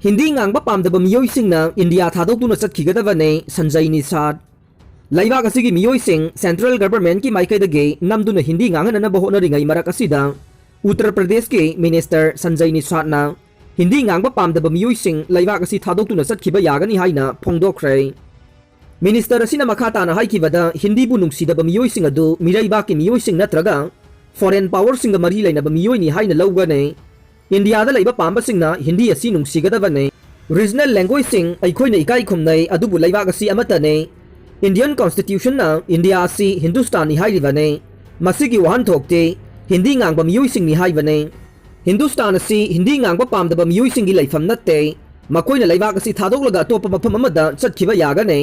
Hindi ngang पामदब मियोइसिंगना India थादोक्तुना चटखिगदबने Sanjay Nishad लैबाक असि मियोइसिंग central government की माइकैदगे नमदुना Hindi nganganana होनरिङै मरक असिदा Uttar Pradesh के मिनिस्टर संजय निषादना हिंदी ngang पामदब मियोइसिंग लैबाक असि थादोक्तुना चटखिबा यागनी हाइना फोंदोखरै मिनिस्टर असिना मखा ताना हाइकिबदा हिंदी बु नुंगसिदब मियोइसिंग अदु मिरैबाकी मियोइसिंग नत्रगा फॉरेन पावर सिंग मरी लैनब मियोइनी हाइना लौगने इंडिया पाबसिंगना हिंदी असी नुंगसिगदबने रीजनल लैंग्वेज सिंग अखोइना इकाई खुमनै अदुबु लैबाक असी अमतने इंडियन कॉन्स्टिट्यूशन ना इंडिया असी हिंदुस्तानी हाइलिबने मसिगी वहानथोक्ते हिंदी ngang मियोइसिंग नि हाइबने हिंदुस्तान असी हिंदी ngang पामदब मियोइसिंग गी लैफम नत्ते मकोइना लैबाक असी थादोक्लगा अतोप मफम अमदा चटखिबा यागने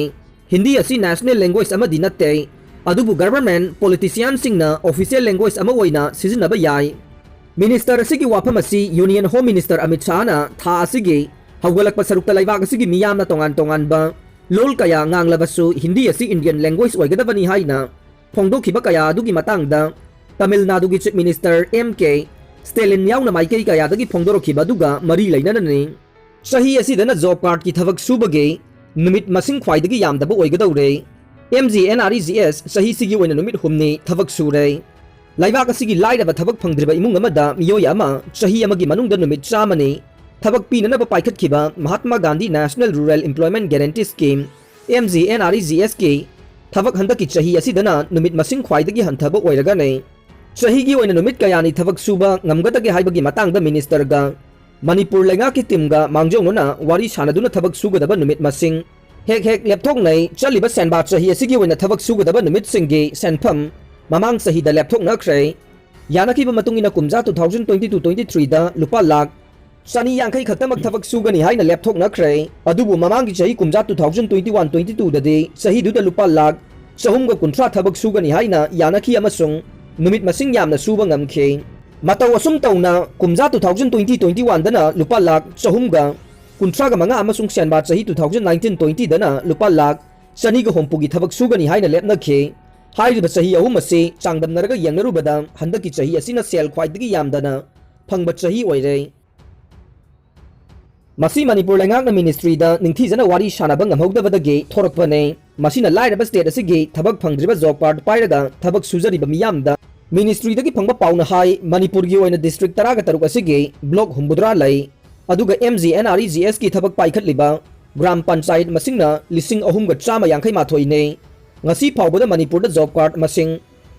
हिंदी असी नेशनल लैंग्वेज अमदि नत्ते अदुबु गवर्नमेंट पॉलिटिशियन सिंगना ऑफिशियल लैंग्वेज अमा ओइना सिजनबा याय मिनिस्टर असिगी वाफम असी यूनियन होम मिनिस्टर अमित शाहना था असिगी हौगलकपा सरुक्ता लैबाक असिगी मियामना तोंगान तोंगानबा लोल कया nganglabasु हिंदी असी इंडियन लैंग्वेज ओइगदबनी हाइना फोंदोखिबा कया अदुगी मतंगदा तमिलनाडु की चीफ मिनिस्टर एम.के. स्टेलिन याउना माइकई कयादगी फोंदोरखिबा दुगा मरी लैननने सही असिदना जॉब कार्ड की थबक सुबगे नुमित मसिंग ख्वाइदगी यामदबा ओइगदौरे MGNREGS सही सिगी ओइना नुमित हुमनी थबक सुरे लैबाक असिगी लाइरबा थबक फंगद्रिबा इमुंग अमदा मियोय अमा सही अमगी मनुंगदा नुमित चामने थबक पीननबा पाइखतखिबा Mahatma Gandhi national rural employment guarantee scheme MGNREGS की थबक हंदकी सही असिदना नुमित मसिंग ख्वाइदगी हंथबा ओइरगने सहीगी ओइना नुमित कयानी थबक सुबा ngamgadaगे हाइबगी मतंगदा मिनिस्टरगा मणिपुर लेंगा की टीमगा मांगजौनना वारी सानदुना थबक सुगदबा नुमित मसिंग हेक हेक लेपथोंगनै चलिबा सेनबात सही असिगी ओइना थबक सुगदबा नुमित सिंगी सेनफम ममांग सही दा लेपथोंगनख्रै यानखिबा मतुंगिना कुमजा 2022-23 दा लुपा लाख सनी यांखै खतमक थबक सुगनी हाइना लेपथोंगनख्रै अदुबु ममांगी सही कुमजा 2021-22 ददि सही दुदा लुपा लाख चहुमगा कुंथ्रा थबक सुगनी हाइना यानखि अमसुंग नुमित मसिंग यामना सुबा ngamखे मतौ असुम तौना कुमजा 2020-21 दना लुपा लाख चहुमगा कुंथ्रागा मंगा अमसुंग सेनबात सही 2019-20 दना लुपा लाख सनीगा होमपुगी थबक सुगनी हाइना लेपनखे हाइरिबा सही अहुम असे चांगदमनरगा यंगनरुबदा हंदकी सही असिना सेल ख्वाइदगी यामदना फंगबा सही ओइरे मसी मणिपुर लेंगाकना मिनिस्ट्रीदा निंगथीजना वारी सानाबा ngamhogdabadage थोरकपने मसीना लाइरबा स्टेट असिगी थबक फंगद्रिबा जॉब कार्ड पाइरगा थबक सुजरिबा मियामदा मिनिस्ट्रीदगी फंगबा पाउना हाई मणिपुरगी ओइना डिस्ट्रिक्ट तरागा तरुक असिगी ब्लॉक हुमबुद्रा लै अदुगा MGNREGS की थबक पाइखतलिबा ग्राम पंचायत मसिंगना लिसिंग अहुमगा चामा यांखै माथोइने ngasi फाउबदा मणिपुर जॉब कार्ड मसिंग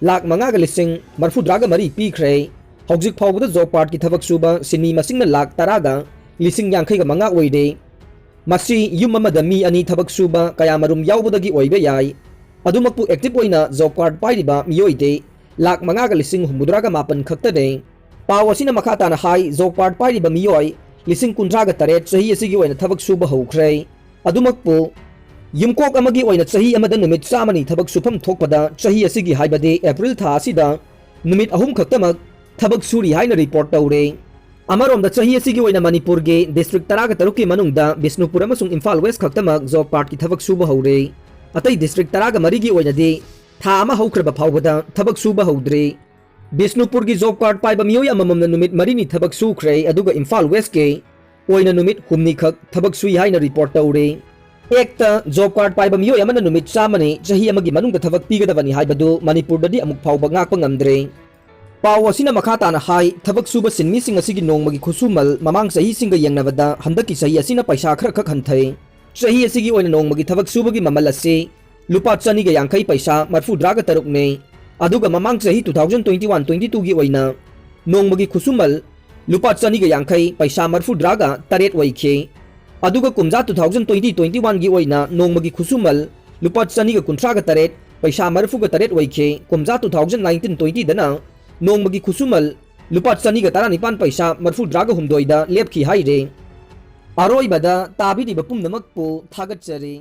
लाख मंगागा लिसिंग मरफुद्रागा मरी पीख्रे हौजिक फाउबदा जॉब कार्ड की थबक सुबा सिनी मसिंगना लाख तरागा लिसिंग यांखैगा मंगा ओइदे मसी युम अमदा मी अनि थबक सुबा कयामरुम याउबदगी ओइबे याय अदुमकपु एक्टिव ओइना जॉब कार्ड पाइरिबा मियोइदे लाख मंगागा लिसिंग हुमुद्रागा मापन खक्तने पाव असिना मखाताना हाई जॉब कार्ड पाइरिबा मियोय लिसिंग कुंद्रागा तरेत सही असिगी ओइना थबक सुबा हौख्रे अदुमकपु युमकोक अमगी ओइना सही अमदा नुमित चामनी थबक सुफम थोकपदा सही असिगी हाइबदे एप्रिल था असिदा नुमित अहुम खक्तमक थबक सुरी हाइना रिपोर्ट तौरे अमरोमदा सही असिगी ओइना मणिपुर के डिस्ट्रिक्ट तरागा तरुकी मनुंगदा बिष्णुपुर अमसुंग इम्फाल वेस्ट खक्तमक जॉब कार्ड की थबक सुबा हौरे अतै डिस्ट्रिक्ट तरागा मरीगी ओइनादि था अमा हौख्रबा फाउबदा थबक सुबा हौद्रे बिष्णुपुर की जॉब कार्ड पाइबा मियोय अमममना नुमित मरीनी थबक सुख्रे अदुगा इम्फाल वेस्ट के ओइना नुमित हुमनी खक थबक सुई हाइना रिपोर्ट तौरे एक जॉब कार्ड पाइबा मियोय अमना नुमित चामने चही अमगी मनुंगदा थबक पीगदबनी हाइबदु मणिपुरददि अमुक फाउबा ngakpa ngamdre पाव असिना मखाताना हाई थबक सुबा सिनमी सिंग असिगी नोंगमगी खुसुमल ममांग सही सिंग यंगनबदा हंदकी सही असिना पैसा खर खक हंथै सही असिगी ओइना नोंगमगी थबक सुबगी ममल असे लुपा चनीगा यांखै पैसा मरफुद्रागा तरुकने अदुगा ममांग सही 2021-22 गी ओइना नोंगमगी खुसुमल लुपा चनीगा यांखै पैसा मरफुद्रागा तरेत ओइखे अदुगा कुमजा 2020-21 गी ओइना नोंगमगी खुसुमल लुपा चनीगा कुंथ्रागा तरेत पैसा मरफुगा तरेत ओइखे कुमजा 2019-20 दना नोंगमगी खुसुमल लुपा चनीगा तारा निपान पैसा मरफुद्रागा हुमदोइदा लेपखि हाइरे अरोइबदा ताबिरिबा पुमनमकपु थागतचरी।